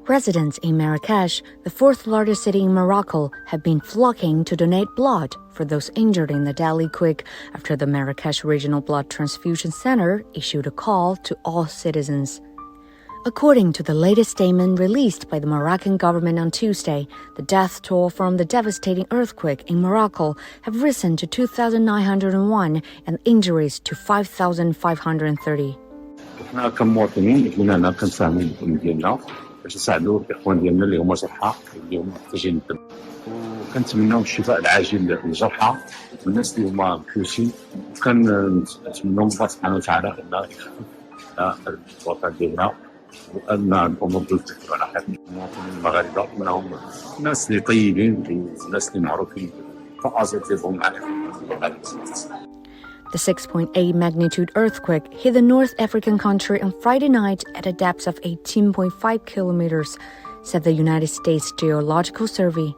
Residents in Marakesh, the fourth largest city in Morocco, have been flocking to donate blood for those injured in the deadly quake after the Marakesh Regional Blood Transfusion Center issued a call to all citizens. According to the latest statement released by the Moroccan government on Tuesday, the death toll from the devastating earthquake in Morocco have risen to 2,901 and injuries to 5,530. احنا كمواطنين كلنا كنساهموا بالدم ديالنا باش نساعدوا الاخوان ديالنا اللي هما جرحى اللي هما محتاجين الدم، وكنتمناو الشفاء العاجل للجرحى والناس اللي هما محبوسين، وكنتمناو الله سبحانه وتعالى انه يخفف الوطن ديالنا وان الامور تسير على خير. المواطنين المغاربه منهم ناس اللي طيبين وناس اللي معروفين فازت لهم على The 6.8 magnitude earthquake hit the North African country on Friday night at a depth of 18.5 kilometers, said the United States Geological Survey